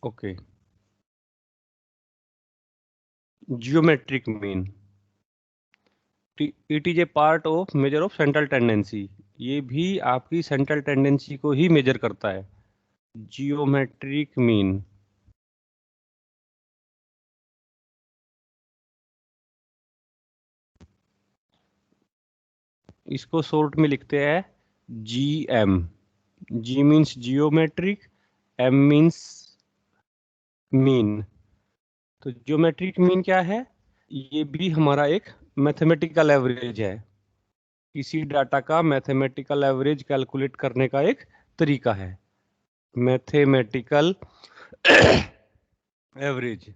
Okay, geometric mean, it is a part of measure of central tendency. ये भी आपकी central tendency को ही major करता है, जियोमेट्रिक मीन। इसको शॉर्ट में लिखते हैं GM। G means geometric, M means mean. तो जियोमेट्रिक मीन क्या है? ये भी हमारा एक मैथमेटिकल एवरेज है, किसी डाटा का मैथमेटिकल एवरेज कैलकुलेट करने का एक तरीका है, मैथमेटिकल एवरेज।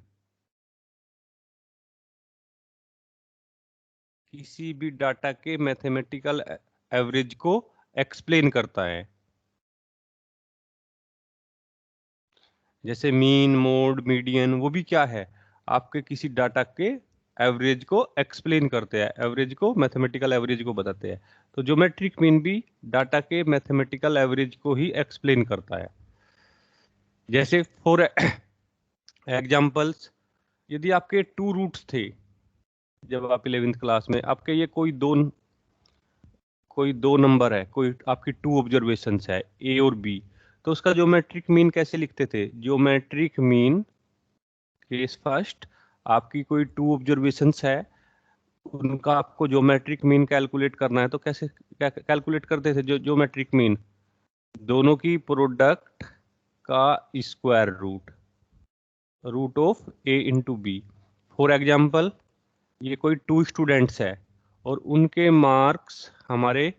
किसी भी डाटा के मैथमेटिकल एवरेज को एक्सप्लेन करता है। जैसे मीन, मोड, मीडियन, वो भी क्या है? आपके किसी डाटा के एवरेज को एक्सप्लेन करते हैं, एवरेज को, मैथमेटिकल एवरेज को बताते हैं। तो ज्योमेट्रिक मीन भी डाटा के मैथमेटिकल एवरेज को ही एक्सप्लेन करता है। जैसे फॉर एग्जांपल्स, यदि आपके 2 रूट्स थे, जब आप 11th क्लास में, आपके ये कोई दो नंबर है, कोई आपकी 2 ऑब्जर्वेशंस है, ए और बी, तो उसका ज्योमेट्रिक मीन कैसे लिखते थे? ज्योमेट्रिक मीन, केस फर्स्ट, आपकी कोई 2 ऑब्जर्वेशंस है, उनका आपको ज्योमेट्रिक मीन कैलकुलेट करना है, तो कैसे कैलकुलेट करते थे? जो ज्योमेट्रिक मीन, दोनों की प्रोडक्ट का square root, root of a into b. For example, ये कोई 2 स्टूडेंट्स है और उनके मार्क्स, हमारे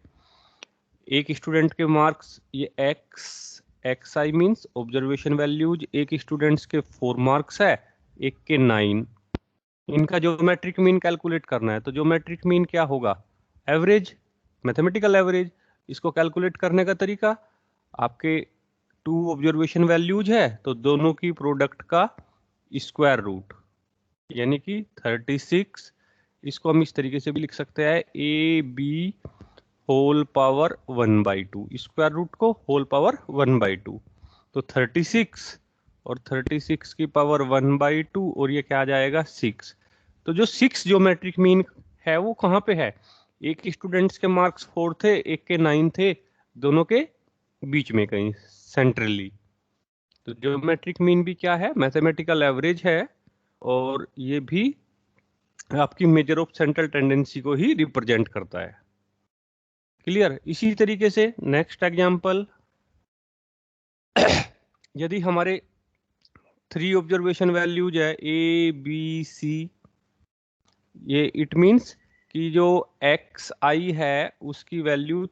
एक स्टूडेंट के मार्क्स ये x I means observation values, एक स्टूडेंट्स के 4 मार्क्स है, एक के 9। इनका ज्योमेट्रिक मीन कैलकुलेट करना है, तो ज्योमेट्रिक मीन क्या होगा? Average, mathematical average. इसको कैलकुलेट करने का तरीका, आपके 2 ऑब्जर्वेशन वैल्यूज है तो दोनों की प्रोडक्ट का स्क्वायर रूट, यानी कि 36। इसको हम इस तरीके से भी लिख सकते हैं, a b whole power 1/2, square root को होल पावर 1/2, तो 36 और 36 की पावर 1/2, और ये क्या आ जाएगा? 6। तो जो 6 ज्योमेट्रिक मीन है वो कहाँ पे है? एक स्टूडेंट्स के मार्क्स 4 थे, एक के 9 थे, दोनों के बीच में कहीं सेंट्रली। तो ज्योमेट्रिक मीन भी क्या है? मैथमेटिकल एवरेज है, और ये भी आपकी मेजर ऑफ सेंट्रल टेंडेंसी को ही रिप्रेजेंट करता है। क्लियर? इसी तरीके से नेक्स्ट एग्जांपल, यदि हमारे 3 ऑब्जर्वेशन वैल्यूज है, ए बी सी, ये इट मींस कि जो एक्स आई है उसकी वैल्यू,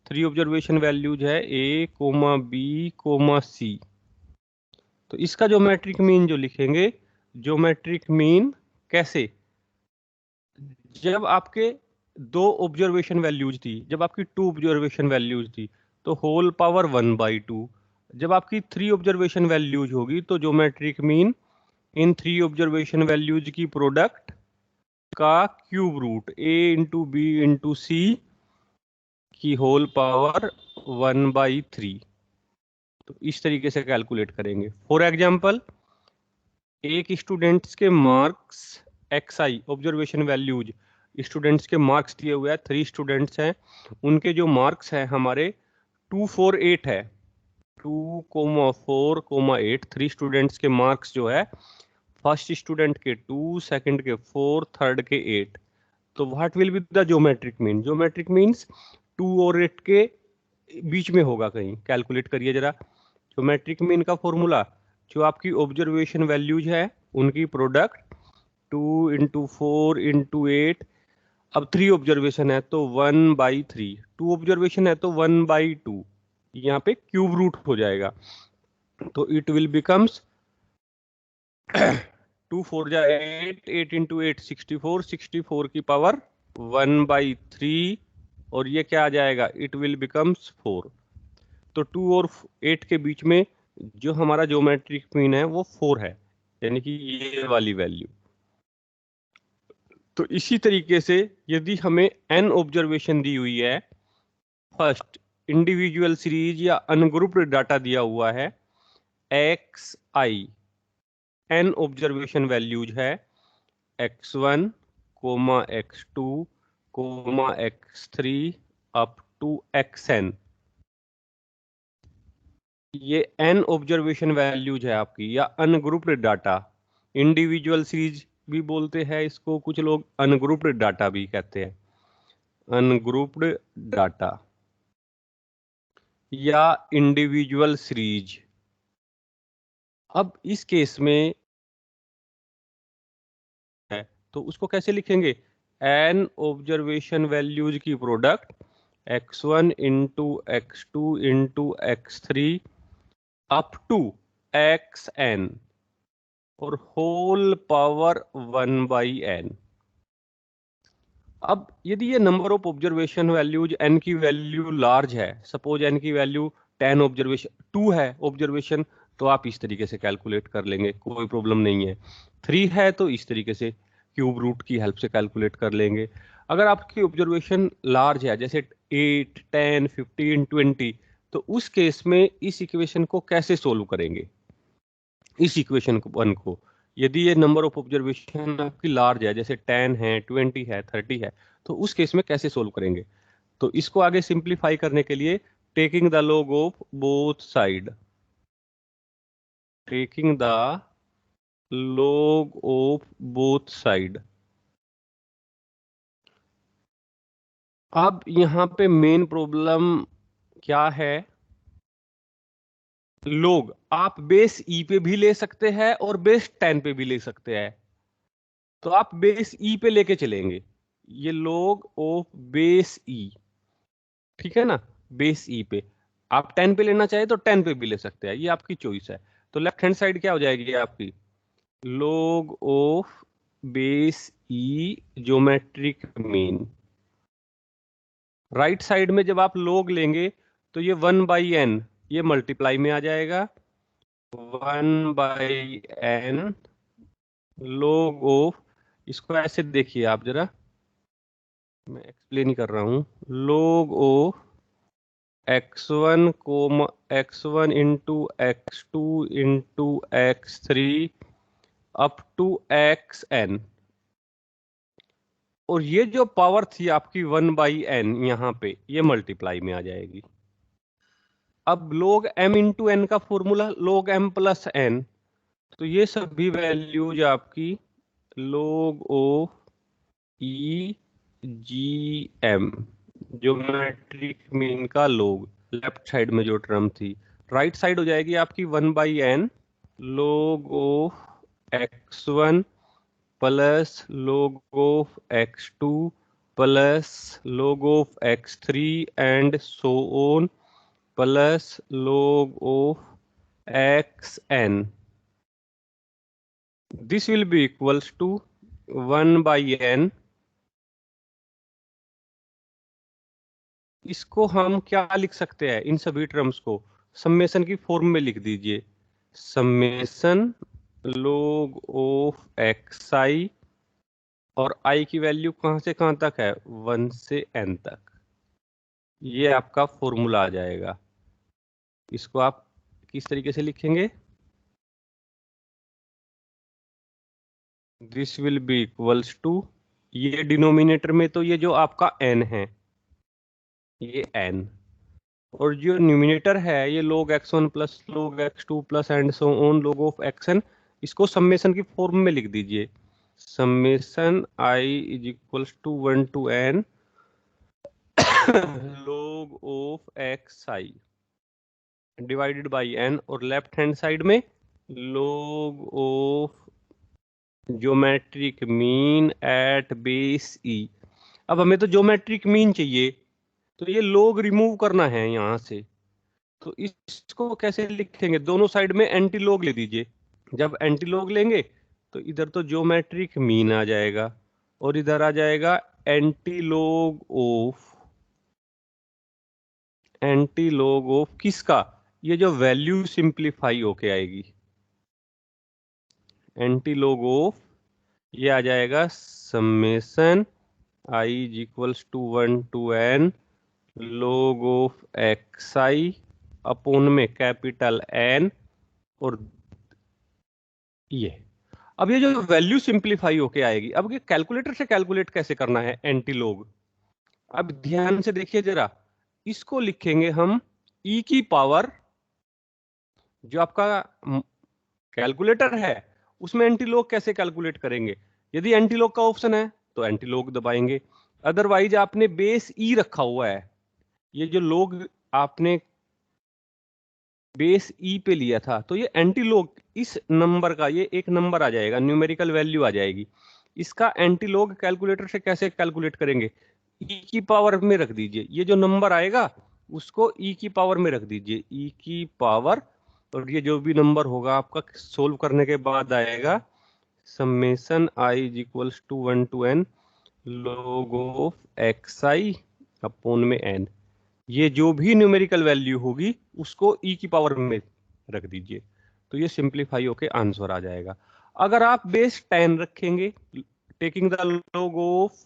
3 ऑब्जर्वेशन वैल्यूज है, ए कोमा बी कोमा सी। तो इसका ज्योमेट्रिक मीन जो लिखेंगे, ज्योमेट्रिक मीन कैसे? जब आपके 2 ऑब्जर्वेशन वैल्यूज थी, जब आपकी 2 ऑब्जर्वेशन वैल्यूज थी, तो होल पावर 1/2। जब आपकी 3 ऑब्जर्वेशन वैल्यूज होगी तो geometric mean in 3 observation values की प्रोडक्ट का क्यूब रूट, ए इंटू बी इंटू सी की होल पावर 1/3। तो इस तरीके से कैलकुलेट करेंगे। फॉर एग्जाम्पल, एक स्टूडेंट्स के मार्क्स एक्स आई ऑब्जर्वेशन वैल्यूज, स्टूडेंट्स के मार्क्स दिए हुए हैं, 3 स्टूडेंट्स हैं, उनके जो मार्क्स हैं हमारे 2 4 8 है, 2, 4, 8, 3 स्टूडेंट्स के मार्क्स जो है, फर्स्ट स्टूडेंट के 2, सेकंड के 4, थर्ड के 8। तो what will be the geometric mean? Geometric means 2 और 8 के बीच में होगा कहीं। कैलकुलेट करिए जरा ज्योमेट्रिक मीन का फॉर्मूला, जो आपकी ऑब्जर्वेशन वैल्यूज है उनकी प्रोडक्ट 2 इंटू 4 इंटू 8। अब 3 ऑब्जर्वेशन है तो 1/3, 2 ऑब्जर्वेशन है तो 1/2, यहाँ पे क्यूब रूट हो जाएगा, तो इट विल बिकम्स 2 4 जा 8, 8 इंटू 8 64, 64 की पावर 1/3, और ये क्या आ जाएगा? It will becomes 4। तो 2 और 8 के बीच में जो हमारा ज्योमेट्रिक मीन है वो 4 है, यानी कि ये वाली वैल्यू। तो इसी तरीके से यदि हमें n ऑब्जर्वेशन दी हुई है, फर्स्ट इंडिविजुअल सीरीज या अनग्रुप्ड डाटा दिया हुआ है, x i, n observation values है x1, x2, x3 up to xn। ये n ऑब्जर्वेशन वैल्यूज है आपकी, या अनग्रुप्ड डाटा। इंडिविजुअल सीरीज भी बोलते हैं इसको, कुछ लोग अनग्रुप्ड डाटा भी कहते हैं, अनग्रुप्ड डाटा या इंडिविजुअल सीरीज। अब इस केस में है तो उसको कैसे लिखेंगे? n ऑब्जर्वेशन वैल्यूज की product x1 into x2 into x3 up to xn और होल पावर 1/n। अब यदि ये number of observation values n की वैल्यू लार्ज है, सपोज n की वैल्यू 10 ऑब्जर्वेशन 2 है ऑब्जर्वेशन, तो आप इस तरीके से कैलकुलेट कर लेंगे, कोई प्रॉब्लम नहीं है। 3 है तो इस तरीके से क्यूब रूट की हेल्प से कैलकुलेट कर लेंगे। अगर आपकी ऑब्जर्वेशन लार्ज है जैसे 8, 10, 15, 20, तो उस केस में इस इक्वेशन को कैसे सोल्व करेंगे? इस इक्वेशन को 1 को, यदि ये नंबर ऑफ ऑब्जर्वेशन आपकी लार्ज है जैसे 10 है, 20 है, 30 है, तो उस केस में कैसे सोल्व करेंगे? तो इसको आगे सिंप्लीफाई करने के लिए taking the log of both side, taking the log of both side। अब यहां पे मेन प्रॉब्लम क्या है? log आप बेस ई पे भी ले सकते हैं और बेस 10 पे भी ले सकते हैं, तो आप बेस ई पे लेके चलेंगे। ये log ऑफ बेस ई, ठीक है ना, बेस ई पे। आप 10 पे लेना चाहे तो 10 पे भी ले सकते हैं, ये आपकी चॉइस है। तो लेफ्ट हैंड साइड क्या हो जाएगी आपकी? log of base E geometric mean. Right side में जब आप log लेंगे तो ये 1/n ये मल्टीप्लाई में आ जाएगा, 1/n log ऑफ, इसको ऐसे देखिए आप जरा, मैं एक्सप्लेन ही कर रहा हूं, log of x1 x1 into x2 into x3 up to xn। और ये जो पावर थी आपकी 1/n यहाँ पे, ये मल्टीप्लाई में आ जाएगी। अब log m इंटू n का formula log m plus n, तो ये सभी वैल्यूज आपकी log of E G M, geometric mean का log, लेफ्ट साइड में जो टर्म थी। राइट साइड हो जाएगी आपकी 1/n log of x1 plus log of x2 plus log of x3 and so on plus log of xn। This will be equals to 1/n। इसको हम क्या लिख सकते हैं? इन सभी टर्म्स को समेशन की फॉर्म में लिख दीजिए, समेशन log ऑफ xi, और i की वैल्यू कहां से कहां तक है? 1 से n तक। ये आपका फॉर्मूला आ जाएगा। इसको आप किस तरीके से लिखेंगे? This will be equals to, ये डिनोमिनेटर में तो ये जो आपका n है, ये n, और जो न्यूमिनेटर है ये log x1 plus log x2 plus and so on log of xn, इसको समेशन की फॉर्म में लिख दीजिए, summation i is equals to 1 to n log of xi divided by n, और लेफ्ट हैंड साइड में log of geometric mean at base e. अब हमें तो ज्योमेट्रिक मीन चाहिए, तो ये log रिमूव करना है यहां से, तो इसको कैसे लिखेंगे? दोनों साइड में एंटी लॉग ले दीजिए। जब एंटी लॉग लेंगे तो इधर तो ज्योमेट्रिक मीन आ जाएगा और इधर आ जाएगा एंटी लॉग ऑफ किसका? ये जो वैल्यू सिंप्लीफाई होके आएगी, एंटी लॉग ऑफ, ये आ जाएगा summation i is equals to 1 to n log of xi upon में कैपिटल N, और ये अब ये जो वैल्यू सिंप्लीफाई होके आएगी, अब ये कैलकुलेटर से कैलकुलेट कैसे करना है एंटी लॉग। अब ध्यान से देखिए जरा, इसको लिखेंगे हम ई की पावर, जो आपका कैलकुलेटर है उसमें एंटी लॉग कैसे कैलकुलेट करेंगे। यदि एंटी लॉग का ऑप्शन है तो एंटी लॉग दबाएंगे, अदरवाइज आपने बेस ई रखा हुआ है, ये जो लॉग आपने बेस ई पे लिया था, तो ये एंटी लॉग इस नंबर का, ये एक नंबर आ जाएगा, न्यूमेरिकल वैल्यू आ जाएगी। इसका एंटी लॉग कैलकुलेटर से कैसे कैलकुलेट करेंगे, ई की पावर में रख दीजिए, ये जो नंबर आएगा उसको ई की पावर में रख दीजिए, ई की पावर, और ये जो भी नंबर होगा आपका सोल्व करने के बाद आएगा summation i is equals to 1 to n log of x i upon में n। ये जो भी न्यूमेरिकल वैल्यू होगी उसको ई की पावर में रख दीजिए, तो ये सिंप्लीफाई होके आंसर आ जाएगा। अगर आप बेस 10 रखेंगे, taking the log of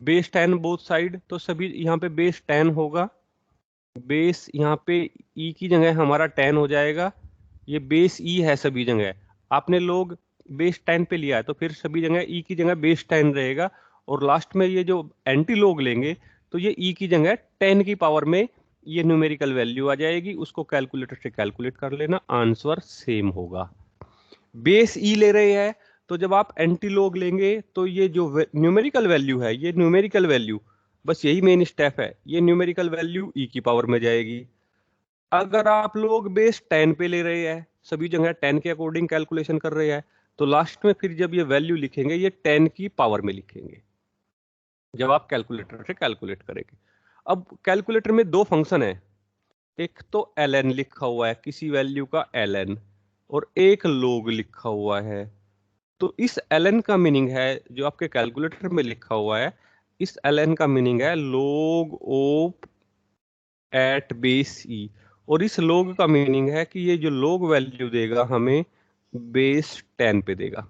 base 10 both side, तो सभी यहाँ पे बेस 10 होगा, बेस यहाँ पे ई की जगह हमारा 10 हो जाएगा, ये बेस ई है सभी जगह, आपने लोग बेस 10 पे लिया है तो फिर सभी जगह ई की जगह बेस 10 रहेगा, और लास्ट में ये जो एंटी लोग लेंगे तो ये ई की जगह 10 की पावर में ये न्यूमेरिकल वैल्यू आ जाएगी, उसको कैलकुलेटर से कैलकुलेट कर लेना, आंसर सेम होगा। बेस ई ले रहे हैं तो जब आप एंटी लॉग लेंगे तो ये जो न्यूमेरिकल वैल्यू है, ये न्यूमेरिकल वैल्यू, बस यही मेन स्टेप है, ये न्यूमेरिकल वैल्यू ई की पावर में जाएगी। अगर आप लोग बेस 10 पे ले रहे हैं, सभी जगह 10 के अकॉर्डिंग कैलकुलेशन कर रहे हैं, तो लास्ट में फिर जब ये वैल्यू लिखेंगे ये 10 की पावर में लिखेंगे जब आप कैलकुलेटर से कैलकुलेट करेंगे। अब कैलकुलेटर में दो फंक्शन है, एक तो ln लिखा हुआ है किसी वैल्यू का ln, और एक log लिखा हुआ है। तो इस ln का मीनिंग है, जो आपके कैलकुलेटर में लिखा हुआ है, इस ln का मीनिंग है log ऑफ एट बेस ई, और इस log का मीनिंग है कि ये जो log वैल्यू देगा हमें बेस 10 पे देगा।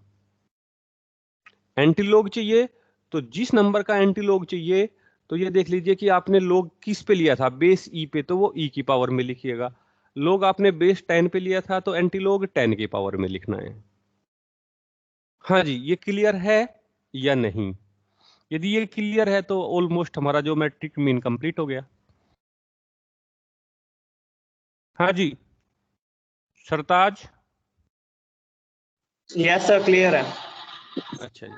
एंटी log चाहिए तो जिस नंबर का एंटी log चाहिए, तो ये देख लीजिए कि आपने log किस पे लिया था, बेस ई पे, तो वो ई की पावर में लिखिएगा। log आपने बेस 10 पे लिया था तो एंटी log 10 की पावर में लिखना है। हाँ जी, ये क्लियर है या नहीं? यदि ये क्लियर है तो ऑलमोस्ट हमारा जो मैट्रिक मीन कंप्लीट हो गया। हाँ जी सरताज। यस सर, क्लियर है। अच्छा जी,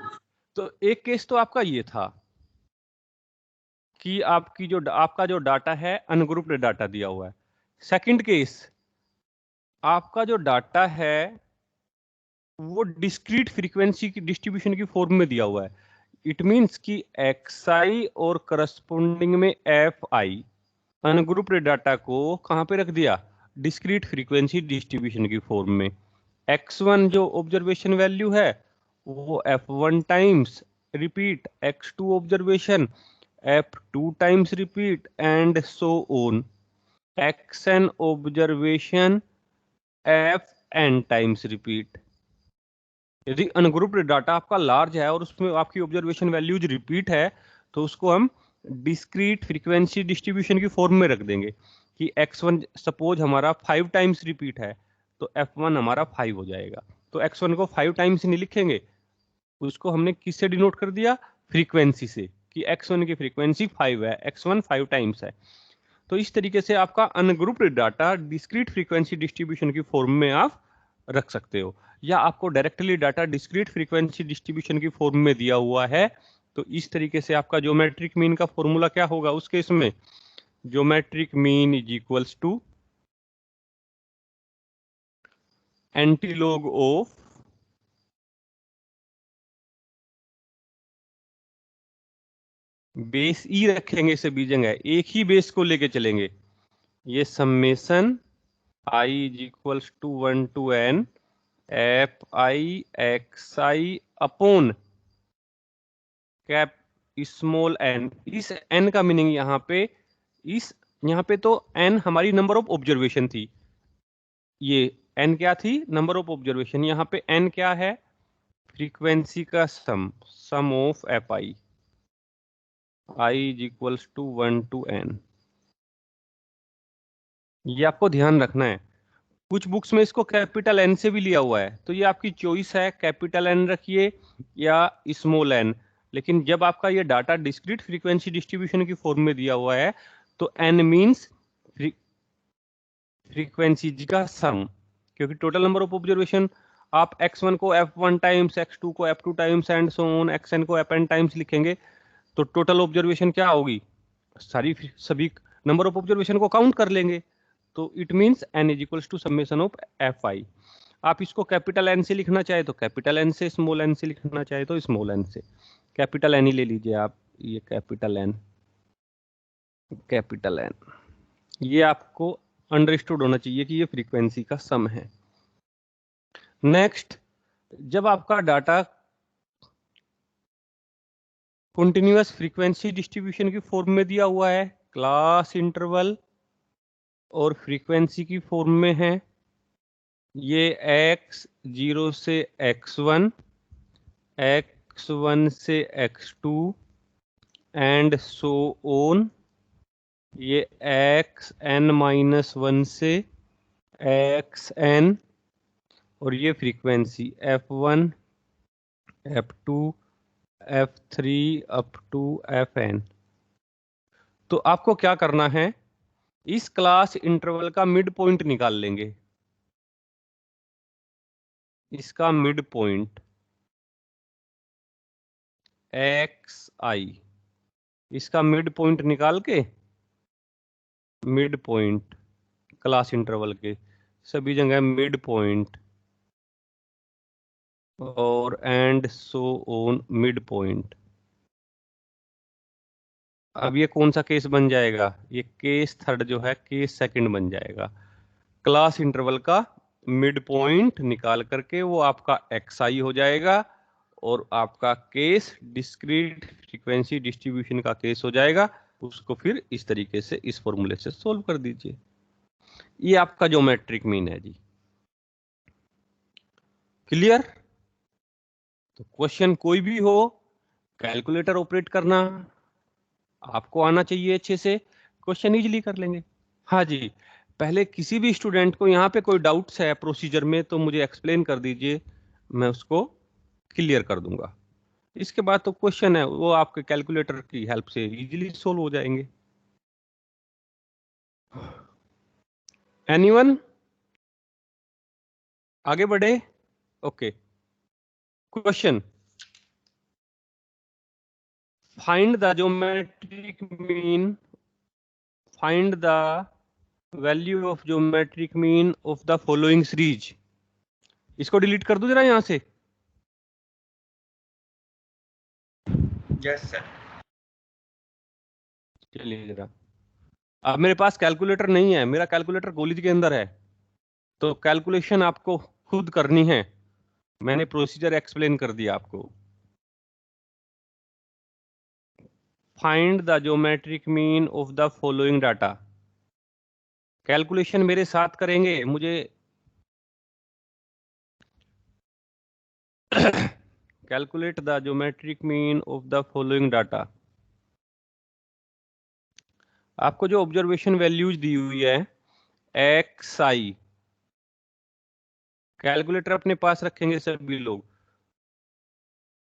तो एक केस तो आपका ये था कि आपका जो डाटा है अनग्रुप्ड डाटा दिया हुआ है। सेकंड केस, आपका जो डाटा है वो डिस्क्रीट फ्रीक्वेंसी की डिस्ट्रीब्यूशन की फॉर्म में दिया हुआ है। इट मींस कि xi और करस्पॉन्डिंग में fi अनग्रुप्ड डाटा को कहां पे रख दिया, डिस्क्रीट फ्रीक्वेंसी डिस्ट्रीब्यूशन की फॉर्म में। x1 जो ऑब्जर्वेशन वैल्यू है वो f1 times repeat, x2 observation f2 times repeat, and so on, xn observation fn times repeat. यदि अनग्रुप्ड डाटा आपका लार्ज है और उसमें आपकी ऑब्जर्वेशन वैल्यूज रिपीट है, तो उसको हम डिस्क्रीट फ्रीक्वेंसी डिस्ट्रीब्यूशन की फॉर्म में रख देंगे कि x1 सपोज हमारा 5 टाइम्स रिपीट है तो f1 हमारा 5 हो जाएगा। तो x1 को 5 टाइम्स नहीं लिखेंगे, उसको हमने किससे डिनोट कर दिया, फ्रीक्वेंसी से, कि x1 की फ्रीक्वेंसी 5 है, x1 5 टाइम्स है। तो इस तरीके से आपका ungrouped data discrete frequency distribution की फॉर्म में आप रख सकते हो, या आपको directly data discrete frequency distribution की फॉर्म में दिया हुआ है, तो इस तरीके से आपका ज्योमेट्रिक मीन का फॉर्मूला क्या होगा उस केस में, geometric mean is equals to antilog of base e रखेंगे सभी जगह, एक ही बेस को लेके चलेंगे, ये summation i is equals to 1 to n f i x i upon cap small n. इस एन का मीनिंग यहाँ पे तो एन हमारी नंबर ऑफ ऑब्जर्वेशन थी, ये एन क्या थी, नंबर ऑफ ऑब्जर्वेशन। यहाँ पे एन क्या है, फ्रीक्वेंसी का sum of f i, i is equals to 1 to n। ये आपको ध्यान रखना है, कुछ बुक्स में इसको कैपिटल एन से भी लिया हुआ है, तो ये आपकी चॉइस है, कैपिटल एन रखिए या स्मॉल एन। लेकिन जब आपका ये डाटा डिस्क्रीट फ्रीक्वेंसी डिस्ट्रीब्यूशन की फॉर्म में दिया हुआ है तो एन मीन्स फ्रीक्वेंसी का सम, क्योंकि टोटल नंबर ऑफ ऑब्जर्वेशन आप x1 को f1 टाइम्स, x2 को f2 times and so on, xn को fn टाइम्स लिखेंगे तो टोटल ऑब्जर्वेशन क्या होगी, सभी नंबर ऑफ ऑब्जर्वेशन को काउंट कर लेंगे। तो it means n is equals to summation of fi। आप इसको कैपिटल एन से लिखना चाहे तो कैपिटल एन से, स्मॉल एन से लिखना चाहे तो स्मॉल एन से। कैपिटल एन ही ले लीजिए आप, ये कैपिटल एन, कैपिटल एन। ये आपको अंडरस्टूड होना चाहिए कि ये फ्रीक्वेंसी का सम है। नेक्स्ट, जब आपका डाटा कंटिन्यूअस फ्रीक्वेंसी डिस्ट्रीब्यूशन की फॉर्म में दिया हुआ है, क्लास इंटरवल और फ्रीक्वेंसी की फॉर्म में है, ये x0 से x1, x1 से x2 एंड सो ऑन, ये xn-1 से xn, और ये frequency f1, f2, f3 up to fn। तो आपको क्या करना है, इस क्लास इंटरवल का मिड पॉइंट निकाल लेंगे, इसका मिड पॉइंट xi, इसका मिड पॉइंट निकाल के, मिड पॉइंट क्लास इंटरवल के सभी जगह मिड पॉइंट और and so on mid point. अब ये कौन सा केस बन जाएगा, ये केस थर्ड जो है केस सेकंड बन जाएगा। क्लास इंटरवल का मिड पॉइंट निकाल करके वो आपका xi हो जाएगा और आपका केस डिस्क्रीट फ्रीक्वेंसी डिस्ट्रीब्यूशन का केस हो जाएगा। उसको फिर इस तरीके से इस फॉर्मूले से सोल्व कर दीजिए। ये आपका ज्योमेट्रिक मीन है जी। क्लियर? तो क्वेश्चन कोई भी हो, कैलकुलेटर ऑपरेट करना आपको आना चाहिए अच्छे से, क्वेश्चन इजीली कर लेंगे। हाँ जी, पहले किसी भी स्टूडेंट को यहाँ पे कोई डाउट्स है प्रोसीजर में तो मुझे एक्सप्लेन कर दीजिए, मैं उसको क्लियर कर दूंगा। इसके बाद तो क्वेश्चन है वो आपके कैलकुलेटर की हेल्प से इजीली सोल्व हो जाएंगे। एनीवन? आगे बढ़े? Okay. Question, find the geometric mean, find the value of geometric mean of the following series. इसको डिलीट कर दो जरा यहां से। Yes sir. चलिए जरा, अब मेरे पास कैलकुलेटर नहीं है, मेरा कैलकुलेटर कॉलेज के अंदर है, तो कैलकुलेशन आपको खुद करनी है। मैंने प्रोसीजर एक्सप्लेन कर दिया आपको। Find the geometric mean of the following data. Calculation मेरे साथ करेंगे, मुझे calculate the geometric mean of the following data. आपको जो ऑब्जर्वेशन वैल्यूज दी हुई है xi, कैलकुलेटर अपने पास रखेंगे सभी लोग।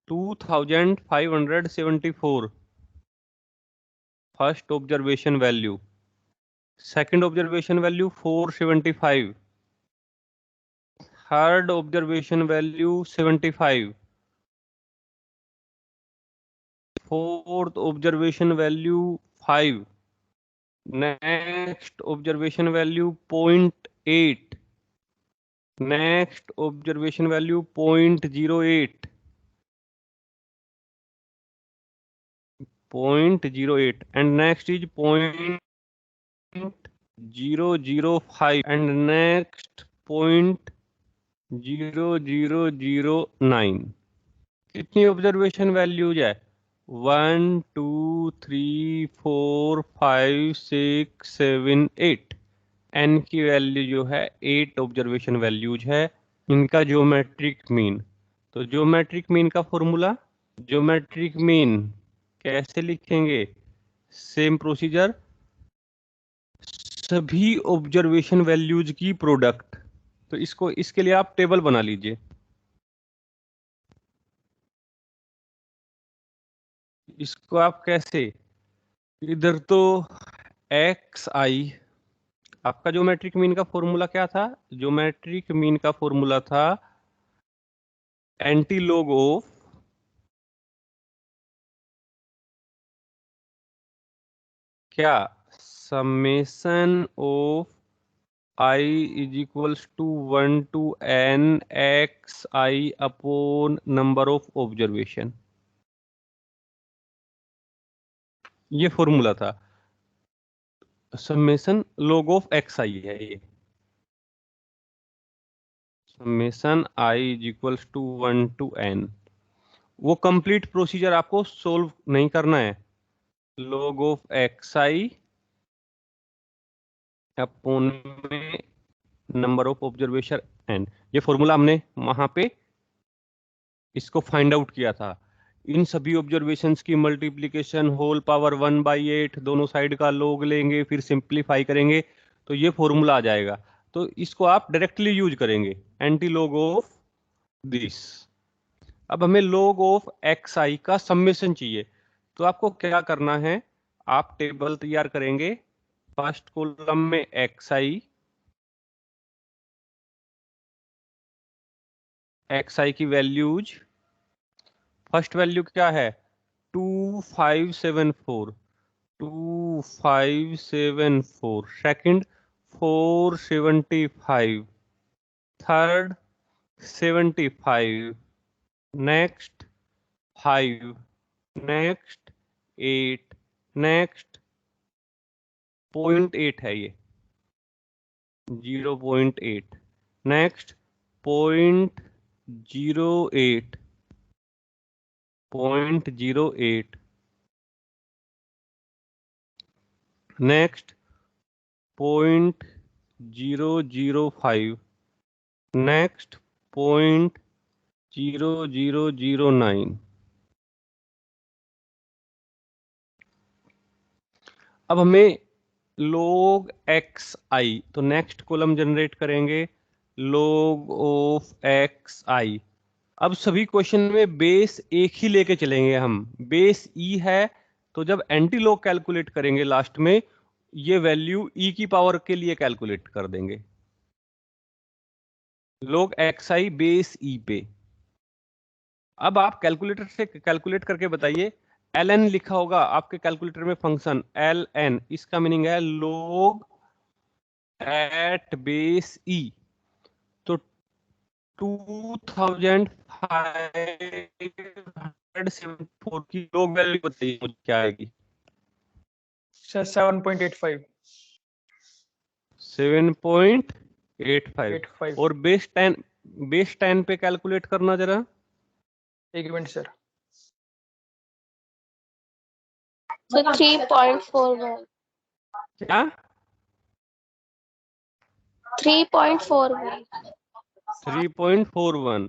2574 first observation value, second observation value 475, third observation value 75, fourth observation value 5, next observation value 0.8, next observation value 0.08, 0.08 and next is 0.005 and next 0.0009। कितनी observation values है, 1 2 3 4 5 6 7 8। एन की वैल्यू जो है 8 ऑब्जर्वेशन वैल्यूज है, इनका ज्योमेट्रिक मीन। तो geometric mean का formula, geometric mean कैसे लिखेंगे, सेम प्रोसीजर, सभी ऑब्जर्वेशन वैल्यूज की प्रोडक्ट, तो इसको इसके लिए आप टेबल बना लीजिए। इसको आप कैसे, इधर तो एक्स आई, आपका ज्योमेट्रिक मीन का फॉर्मूला क्या था? ज्योमेट्रिक मीन का फॉर्मूला था एंटी लॉग ऑफ क्या, summation of i is equals to 1 to n x i upon number of observation, ये फॉर्मूला था। Summation log of x i है ये, summation i is equals to 1 to n। वो complete procedure आपको solve नहीं करना है, log of x i upon में नंबर ऑफ ऑब्जर्वेशन n, ये फॉर्मूला हमने वहां पे इसको फाइंड आउट किया था। इन सभी ऑब्जर्वेशंस की मल्टीप्लीकेशन होल पावर 1/8, दोनों साइड का log लेंगे, फिर सिंप्लीफाई करेंगे तो ये फॉर्मूला आ जाएगा। तो इसको आप डायरेक्टली यूज करेंगे, एंटी लॉग ऑफ दिस। अब हमें log ऑफ एक्स आई का समेशन चाहिए, तो आपको क्या करना है, आप टेबल तैयार करेंगे। फर्स्ट कॉलम में एक्स आई की वैल्यूज, फर्स्ट वैल्यू क्या है 2574, 2574, second 475, third 75, next 5, next 8, next 0.8 है ये 0.8, नेक्स्ट 0.08, 0.08, नेक्स्ट 0.005, नेक्स्ट 0.0009। अब हमें log एक्स आई, तो नेक्स्ट कॉलम जनरेट करेंगे log ऑफ एक्स आई। अब सभी क्वेश्चन में बेस एक ही लेके चलेंगे हम, बेस ई है, तो जब एंटी लॉग कैलकुलेट करेंगे लास्ट में ये वैल्यू ई की पावर के लिए कैलकुलेट कर देंगे, log एक्स आई बेस ई पे। अब आप कैलकुलेटर से कैलकुलेट करके बताइए, एल एन लिखा होगा आपके कैलकुलेटर में फंक्शन एल एन, इसका मीनिंग है log एट बेस ई। तो 2574 की log वैल्यू बताइए मुझे क्या आएगी? 7.85। 7.85। और बेस 10 पे कैलकुलेट करना जरा। एक मिनट सर। So 3.41, क्या 3.41, 3.41।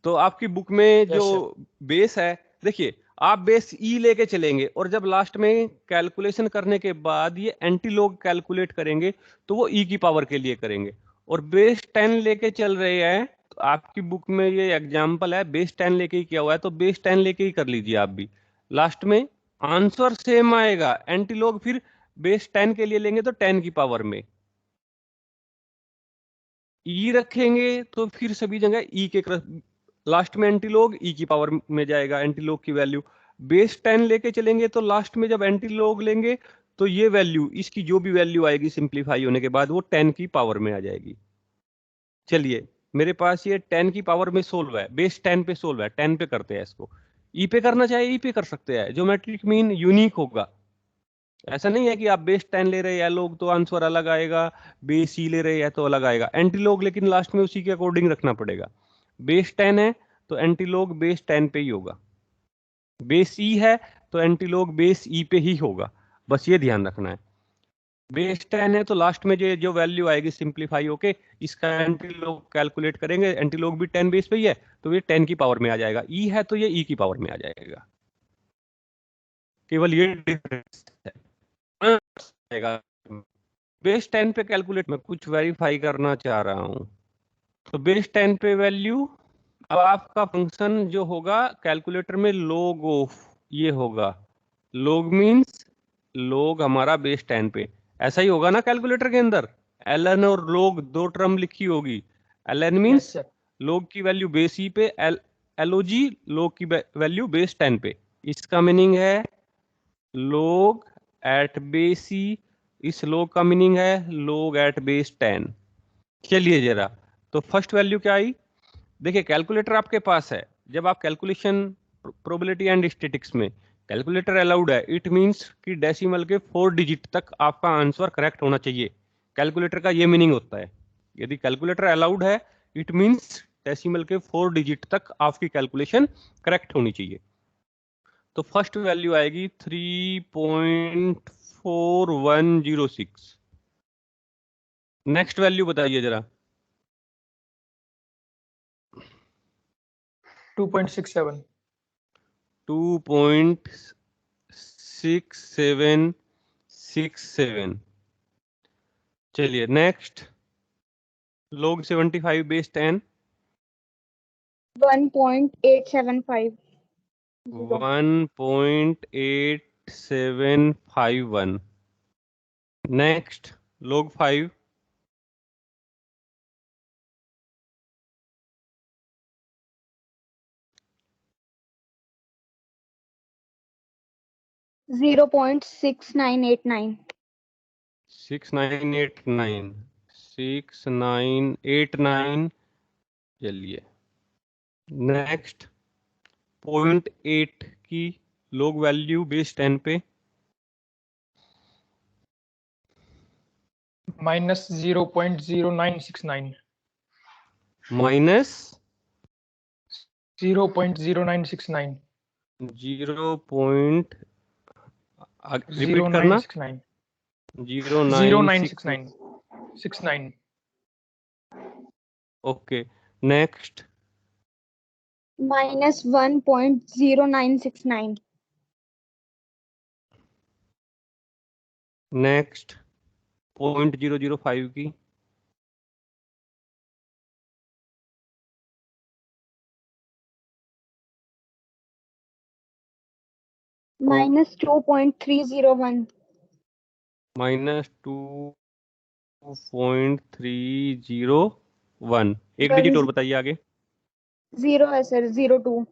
तो आपकी बुक में जो बेस है, देखिए आप बेस ई लेके चलेंगे और जब लास्ट में कैलकुलेशन करने के बाद ये एंटी लॉग कैलकुलेट करेंगे तो वो ई की पावर के लिए करेंगे। और बेस 10 लेके चल रहे हैं, तो आपकी बुक में ये एग्जांपल है, बेस 10 लेके ही किया हुआ है, तो बेस 10 लेके ही कर लीजिए आप भी। लास्ट में आंसर सेम आएगा, एंटी लॉग फिर बेस 10 के लिए लेंगे तो 10 की पावर में ई रखेंगे, तो फिर सभी जगह ई के लास्ट में एंटीलॉग ई की पावर में जाएगा, एंटीलॉग की वैल्यू। बेस 10 लेके चलेंगे तो लास्ट में जब एंटीलॉग लेंगे तो ये वैल्यू, इसकी जो भी वैल्यू आएगी सिंप्लीफाई होने के बाद वो 10 की पावर में आ जाएगी। चलिए मेरे पास ये 10 की पावर में सोल्व है, बेस 10 पे सोल्व है, 10 पे करते हैं इसको। ई पे करना चाहे ई पे कर सकते हैं, ज्योमेट्रिक मीन यूनिक होगा। ऐसा नहीं है कि आप बेस 10 ले रहे हैं लोग तो आंसर अलग आएगा, बेस सी ले रहे हैं तो अलग आएगा, एंटीलॉग लेकिन लास्ट में उसी के अकॉर्डिंग रखना पड़ेगा। बेस 10 है तो एंटीलॉग बेस 10 पे ही होगा, बेस ई है तो एंटीलॉग बेस ई पे ही होगा, बस ये ध्यान रखना है। बेस 10 है तो लास्ट में जो वैल्यू आएगी सिंप्लीफाई होके इसका एंटीलॉग कैलकुलेट करेंगे, एंटीलॉग भी 10 बेस पे ही है तो ये 10 की पावर में आ जाएगा, ई है तो ये ई की पावर में आ जाएगा, केवल ये डिफरेंस है। बेस 10 पे कैलकुलेट में कुछ वेरीफाई करना चाह रहा हूं, तो बेस 10 पे वैल्यू, अब आपका फंक्शन जो होगा कैलकुलेटर में log ऑफ, ये होगा log मीन्स log हमारा बेस 10 पे, ऐसा ही होगा ना कैलकुलेटर के अंदर, ln और log दो टर्म लिखी होगी, ln yes means sir. log की वैल्यू बेस ई पे, log log की वैल्यू बेस 10 पे। इसका मीनिंग है log एट बेस ई, इस log का मीनिंग है log एट बेस 10। चलिए जरा, तो फर्स्ट वैल्यू क्या आई? देखिए कैलकुलेटर आपके पास है, जब आप कैलकुलेशन प्रोबेबिलिटी एंड स्टैटिस्टिक्स में कैलकुलेटर अलाउड है, इट मींस कि डेसिमल के 4 डिजिट तक आपका आंसर करेक्ट होना चाहिए। कैलकुलेटर का ये मीनिंग होता है, यदि कैलकुलेटर अलाउड है इट मींस डेसिमल के 4 डिजिट तक आपकी कैलकुलेशन करेक्ट होनी चाहिए। तो फर्स्ट वैल्यू आएगी 3.4106। नेक्स्ट वैल्यू बताइए जरा। 2.67। 2.6767। चलिए next, log 75 base 10। 1.8750। 1.8751। Next, log 5। 0.6989। 6989। 6989। चलिए नेक्स्ट, 0.8 की log वैल्यू बेस 10 पे। -0.0969। माइनस -0.0969। रिपीट करना। 0969। 0969। 0969। Okay next, -1.0969। नेक्स्ट 0.005 की। -2.301। -2.301। एक वन डिजिट और बताइए आगे। 0 है सर, 02।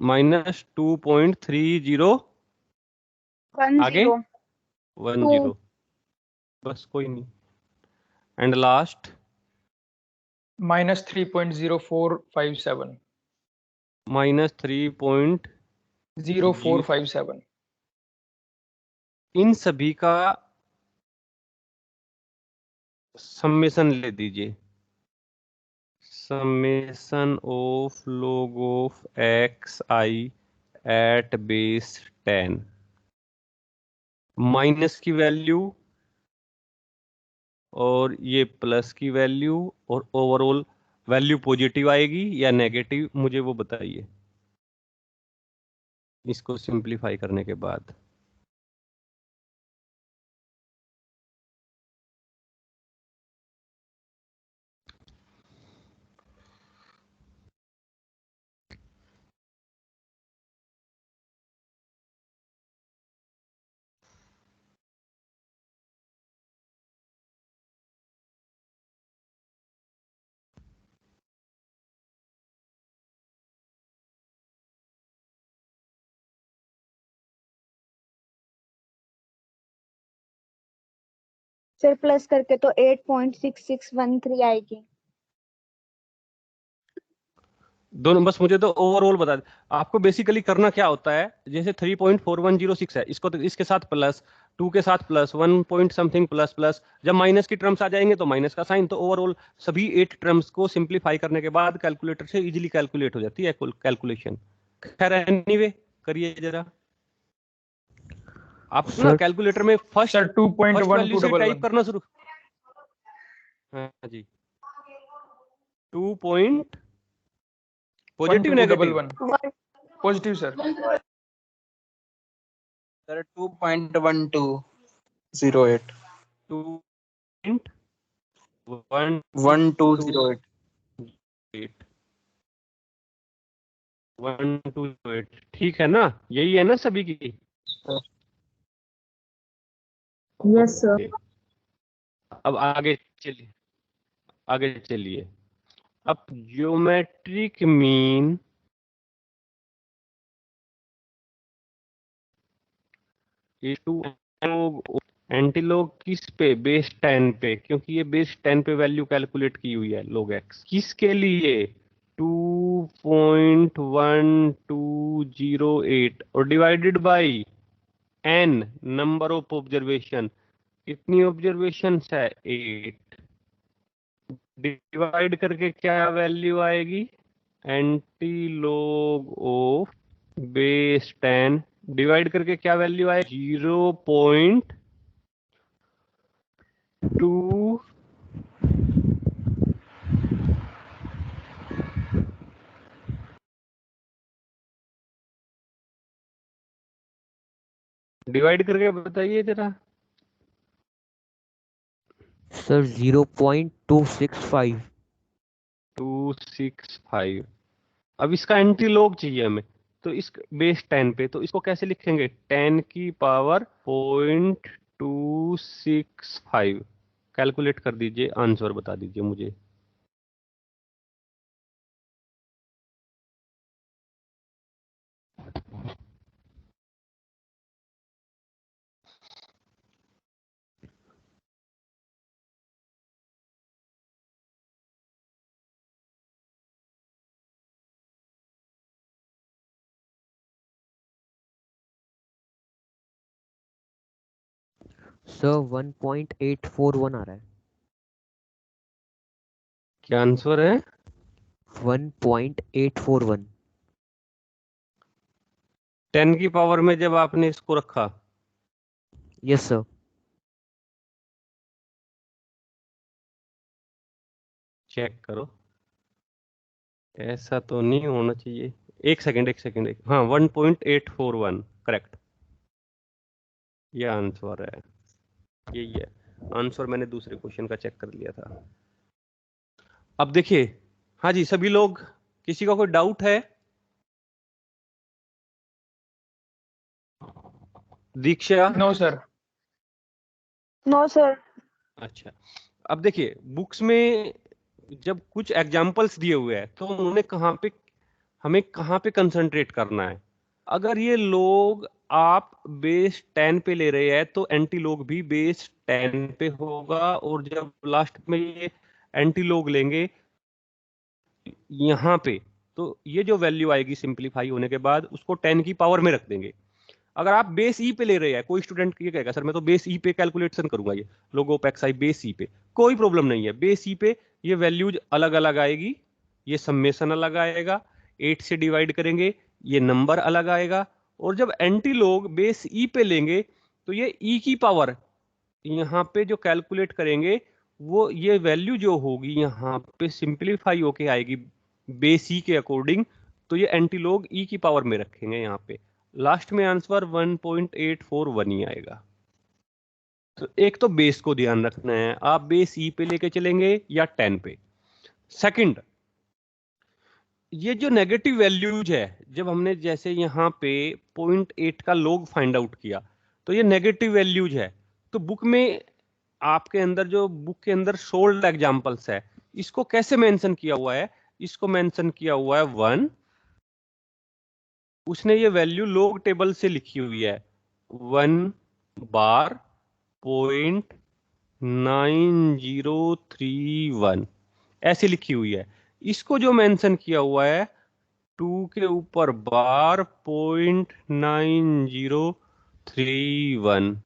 -2.30 आगे 10। 10, बस कोई नहीं। And last -3.0457। -3. 0457। इन सभी का समेशन ले दीजिए, summation of log of xi at base 10, minus की वैल्यू और ये प्लस की वैल्यू, और ओवरऑल वैल्यू पॉजिटिव आएगी या नेगेटिव, मुझे वो बताइए इसको सिंपलीफाई करने के बाद। सर प्लस करके तो 8.6613 आएगी। दोनों, बस मुझे तो ओवरऑल बता दें। आपको बेसिकली करना क्या होता है, जैसे 3.4106 है, इसको तो इसके साथ प्लस, 2 के साथ plus, 1 point something plus plus, जब माइनस की टर्म्स आ जाएंगे तो माइनस का साइन, तो ओवरऑल सभी 8 टर्म्स को सिंप्लीफाई करने के बाद कैलकुलेटर से इजीली कैलकुलेट हो जाती है कैलकुलेशन। खैर एनीवे, करिए जरा आप ना सर कैलकुलेटर में फर्स्ट सर वैल्यू से टाइप 2.1211। करना शुरू। हाँ जी, 2 point positive negative. 1211। Positive sir. Sir 2.1208। 2 point 1208 1208 ठीक है ना, यही है ना सभी की? Yes sir. ओके। अब आगे चलिए। अब ज्योमेट्रिक मीन एंटीलॉग किस पे? बेस 10 पे, क्योंकि ये बेस 10 पे वैल्यू कैलकुलेट की हुई है log x। किसके लिए? 2.1208 और divided by n number of observation. कितनी ऑब्जर्वेशन है? 8। डिवाइड करके क्या वैल्यू आएगी? एंटीलॉग ऑफ बेस 10 डिवाइड करके क्या वैल्यू आए? 0.2 डिवाइड करके बताइए जरा। सर 0.265। 265। अब इसका एंटीलॉग चाहिए हमें, तो इस बेस 10 पे, तो इसको कैसे लिखेंगे? 10 की पावर 0.265। कैलकुलेट कर दीजिए, आंसर बता दीजिए मुझे। सर 1.841 आ रहा है। क्या आंसर है? 1.841। 10 की पावर में जब आपने इसको रखा, यस सर। चेक करो, ऐसा तो नहीं होना चाहिए। एक सेकंड हाँ, 1.841 करेक्ट, ये आंसर है, यही है आंसर। मैंने दूसरे क्वेश्चन का चेक कर लिया था। अब देखिए, हाँ जी सभी लोग, किसी का कोई डाउट है? Diksha? No sir. No sir. अच्छा, अब देखिए बुक्स में जब कुछ एग्जाम्पल्स दिए हुए हैं तो उन्होंने हमें कहाँ पे कंसंट्रेट करना है। अगर ये लोग आप बेस 10 पे ले रहे हैं तो एंटी लोग भी बेस 10 पे होगा, और जब लास्ट में ये एंटी लोग लेंगे यहाँ पे, तो ये जो वैल्यू आएगी सिंपलीफाई होने के बाद उसको 10 की पावर में रख देंगे। अगर आप बेस ई पे ले रहे हैं, कोई स्टूडेंट ये कहेगा सर मैं तो बेस ई पे कैलकुलेशन करूंगा, ये लोगो पैक्साई बेस ई पे, कोई प्रॉब्लम नहीं है। बेस ई पे ये वैल्यूज अलग अलग आएगी, ये सम्मेशन अलग आएगा, 8 से डिवाइड करेंगे ये नंबर अलग आएगा, और जब एंटी लोग बेस ई पे लेंगे तो ये ई की पावर यहाँ पे जो कैलकुलेट करेंगे वो ये वैल्यू जो होगी यहाँ पे सिंप्लीफाई होके आएगी बेस ई के अकॉर्डिंग, तो ये एंटी लोग ई की पावर में रखेंगे यहाँ पे। लास्ट में आंसर 1.841 ही आएगा। तो एक तो बेस को ध्यान रखना है, आप बेस ई पे लेके चलेंगे या 10 पे। सेकंड, ये जो नेगेटिव वैल्यूज है, जब हमने जैसे यहाँ पे 0.8 का लॉग फाइंड आउट किया तो ये नेगेटिव वैल्यूज है। तो बुक में आपके अंदर जो बुक के अंदर सोल्ड एग्जांपल्स है, इसको कैसे मेंशन किया हुआ है? इसको मेंशन किया हुआ है 1, उसने ये वैल्यू लॉग टेबल से लिखी हुई है 1 बार 0.9031 ऐसे लिखी हुई है। इसको जो मेंशन किया हुआ है 2 के ऊपर बार 0.9031,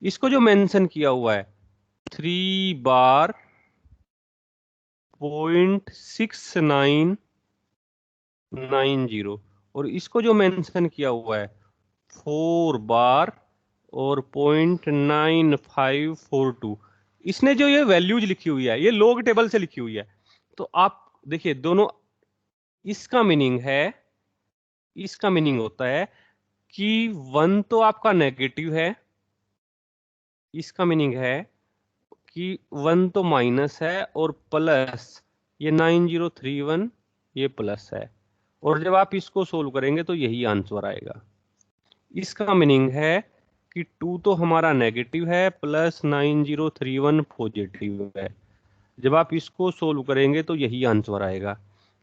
इसको जो मेंशन किया हुआ है 3 बार 0.6990, और इसको जो मेंशन किया हुआ है 4 बार और 0.9542, इसने जो ये वैल्यूज लिखी हुई है ये लॉग टेबल से लिखी हुई है। तो आप देखिए दोनों, इसका मीनिंग होता है कि 1 तो आपका नेगेटिव है, इसका मीनिंग है कि 1 तो माइनस है और प्लस ये 9031 ये प्लस है, और जब आप इसको सोल्व करेंगे तो यही आंसर आएगा। इसका मीनिंग है कि 2 तो हमारा नेगेटिव है प्लस 9031 पॉजिटिव है। जब आप इसको सोल्व करेंगे तो यही आंसर आएगा।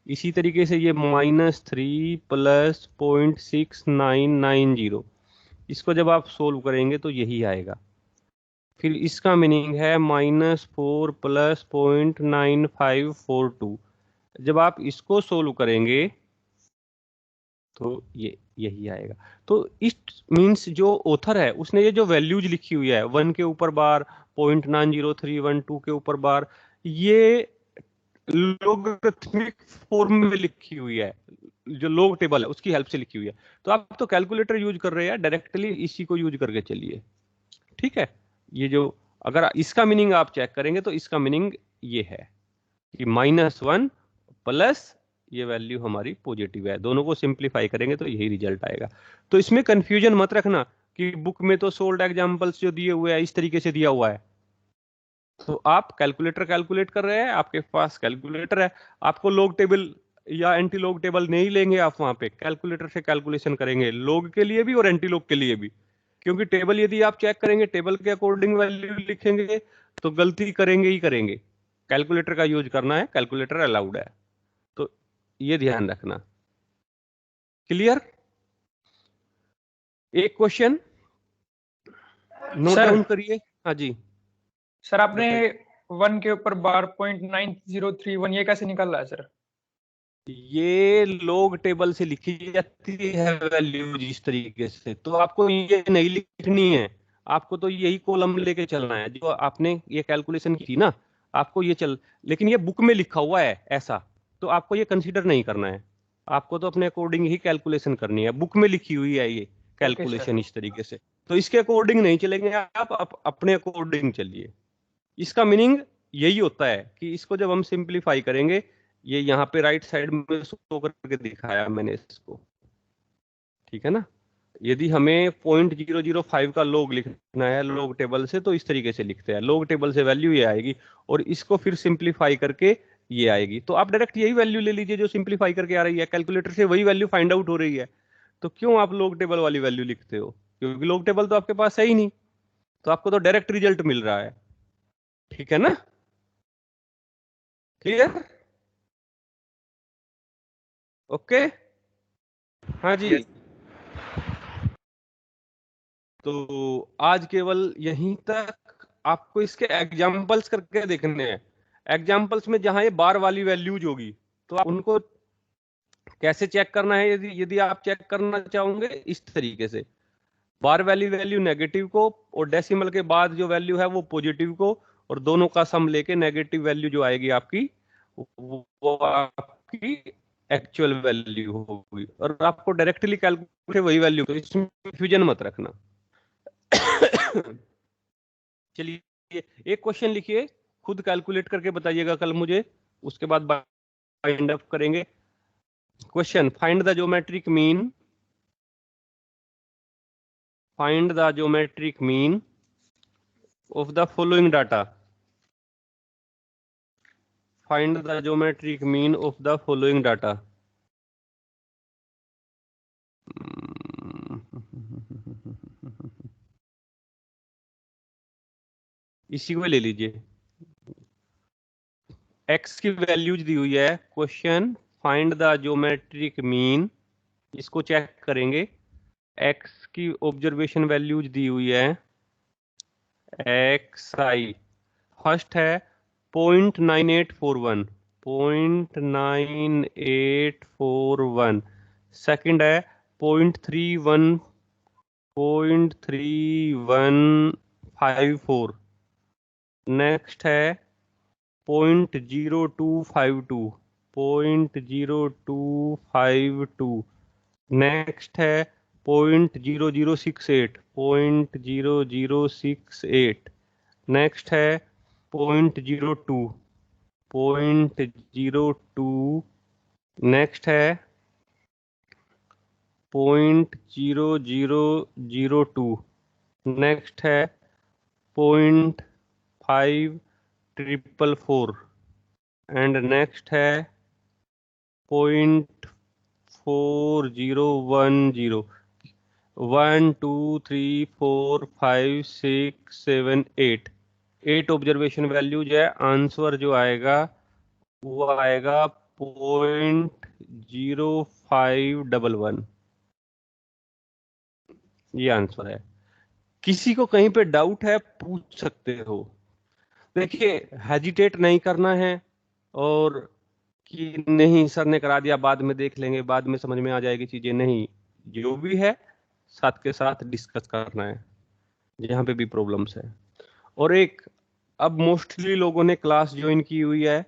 इसी तरीके से ये -3 प्लस 0.6990, इसको जब आप सोल्व करेंगे तो यही आएगा। फिर इसका मीनिंग है -4 प्लस 0.9542, जब आप इसको सोल्व करेंगे तो ये यही आएगा। तो इस मीन्स जो ऑथर है उसने ये जो वैल्यूज लिखी हुई है 1 के ऊपर बार, 0.90312 के ऊपर बार, ये लोगरिथमिक फॉर्म में लिखी हुई है, जो लॉग टेबल है उसकी हेल्प से लिखी हुई है। तो आप तो कैलकुलेटर यूज कर रहे हैं, डायरेक्टली इसी को यूज करके चलिए, ठीक है। ये जो अगर इसका मीनिंग आप चेक करेंगे तो इसका मीनिंग ये है कि -1 प्लस ये वैल्यू हमारी पॉजिटिव है, दोनों को सिंप्लीफाई करेंगे तो यही रिजल्ट आएगा। तो इसमें कंफ्यूजन मत रखना कि बुक में तो सोल्ड एग्जांपल्स जो दिए हुए हैं इस तरीके से दिया हुआ है, तो आप कैलकुलेटर कैलकुलेट कर रहे हैं, आपके पास कैलकुलेटर है, आपको लॉग टेबल या एंटी लॉग टेबल नहीं लेंगे, आप वहां पे कैलकुलेटर से कैलकुलेशन करेंगे लॉग के लिए भी और एंटी लॉग के लिए भी, क्योंकि टेबल यदि आप चेक करेंगे टेबल के अकॉर्डिंग वैल्यू लिखेंगे तो गलती करेंगे ही करेंगे। कैलकुलेटर का यूज करना है, कैलकुलेटर अलाउड है, तो ये ध्यान रखना। क्लियर? एक क्वेश्चन नोट सर डाउन करिए। हाँ जी सर आपने बताइए। 1 के ऊपर बार 0.9031 ये कैसे निकाला है सर? ये लॉग टेबल से लिखी जाती है वैल्यूज इस तरीके से, तो आपको ये नहीं लिखनी है, आपको तो यही कॉलम लेके चलना है जो आपने ये कैलकुलेशन की थी ना, आपको ये चल, लेकिन ये बुक में लिखा हुआ है ऐसा, तो आपको ये कंसीडर नहीं करना है, आपको तो अपने अकॉर्डिंग ही कैलकुलेशन करनी है। बुक में लिखी हुई है ये ओके सर। कैलकुलेशन इस तरीके से, तो इसके अकॉर्डिंग नहीं चलेंगे आप अपने अकॉर्डिंग चलिए। इसका मीनिंग यही होता है कि इसको जब हम सिंप्लीफाई करेंगे, ये यहाँ पे राइट साइड में शो करके दिखाया मैंने इसको, ठीक है ना। यदि हमें 0.005 का लॉग लिखना है लॉग टेबल से तो इस तरीके से लिखते हैं, लॉग टेबल से वैल्यू ये आएगी और इसको फिर सिंप्लीफाई करके ये आएगी, तो आप डायरेक्ट यही वैल्यू ले लीजिए जो सिंप्लीफाई करके आ रही है, कैलकुलेटर से वही वैल्यू फाइंड आउट हो रही है, तो क्यों आप लॉग टेबल वाली वैल्यू लिखते हो? क्योंकि लॉग टेबल तो आपके पास है ही नहीं, तो आपको तो डायरेक्ट रिजल्ट मिल रहा है, ठीक है ना। क्लियर? ओके हाँ जी। तो आज केवल यहीं तक, आपको इसके एग्जाम्पल्स करके देखने हैं। एग्जाम्पल्स में जहां ये बार वाली वैल्यूज होगी तो आप उनको कैसे चेक करना है, यदि यदि आप चेक करना चाहोगे इस तरीके से, बार वाली वैल्यू नेगेटिव को और डेसिमल के बाद जो वैल्यू है वो पॉजिटिव को, और दोनों का सम लेके नेगेटिव वैल्यू जो आएगी आपकी वो आपकी एक्चुअल वैल्यू होगी, और आपको डायरेक्टली कैलकुलेट वही वैल्यू, तो इसमें कंफ्यूजन मत रखना। चलिए एक क्वेश्चन लिखिए, खुद कैलकुलेट करके बताइएगा कल मुझे, उसके बाद बाइंड अप करेंगे। Question, find the geometric mean, find the geometric mean of the following data, find the geometric mean of the following data। इसी को ले लीजिए, x की वैल्यूज दी हुई है, question find the geometric mean, इसको चेक करेंगे। x की ऑब्जर्वेशन वैल्यूज दी हुई है xi, फर्स्ट है 0.9841, 0.9841, सेकंड है 0.3154, नेक्स्ट है 0.0252, 0.0252, नेक्स्ट है 0.0068, 0.0068, नेक्स्ट है 0.02, 0.02, नेक्स्ट है 0.0002, नेक्स्ट है 5,444 एंड नेक्स्ट है 0.4010। 1 2 3 4 5 6 7 8 ऑब्जर्वेशन वैल्यूज है। आंसर जो आएगा वो आएगा 0.0511। ये आंसर है। किसी को कहीं पे डाउट है पूछ सकते हो। देखिए हेजिटेट नहीं करना है और कि नहीं सर ने करा दिया बाद में देख लेंगे, बाद में समझ में आ जाएगी चीजें, नहीं, जो भी है साथ के साथ डिस्कस करना है जहाँ पे भी प्रॉब्लम्स है। और एक, अब मोस्टली लोगों ने क्लास ज्वाइन की हुई है,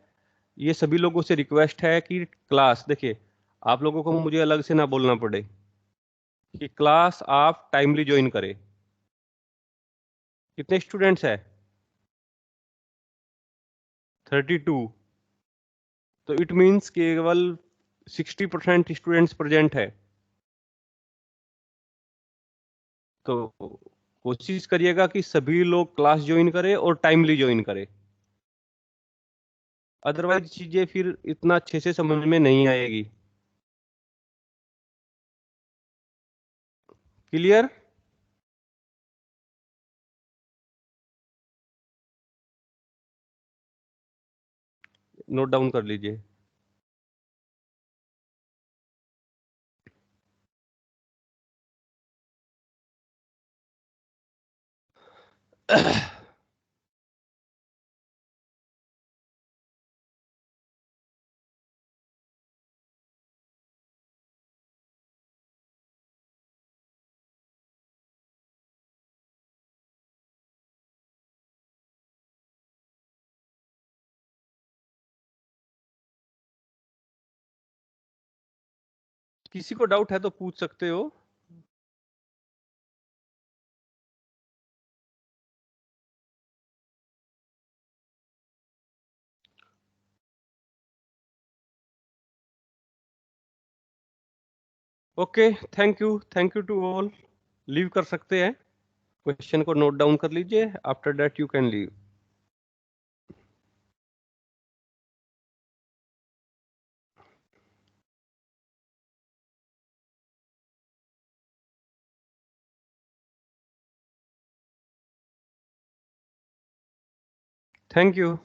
ये सभी लोगों से रिक्वेस्ट है कि क्लास, देखिए आप लोगों को मुझे अलग से ना बोलना पड़े कि क्लास आप टाइमली ज्वाइन करें। कितने स्टूडेंट्स है? 32। तो इट मीन्स केवल 60% स्टूडेंट्स प्रेजेंट है। तो कोशिश करिएगा कि सभी लोग क्लास ज्वाइन करें और टाइमली ज्वाइन करें, अदरवाइज चीजें फिर इतना अच्छे से समझ में नहीं आएगी। क्लियर? नोट डाउन कर लीजिए। किसी को डाउट है तो पूछ सकते हो। Okay, thank you to all. Leave कर सकते हैं। क्वेश्चन को नोट डाउन कर लीजिए, after that you can leave. Thank you.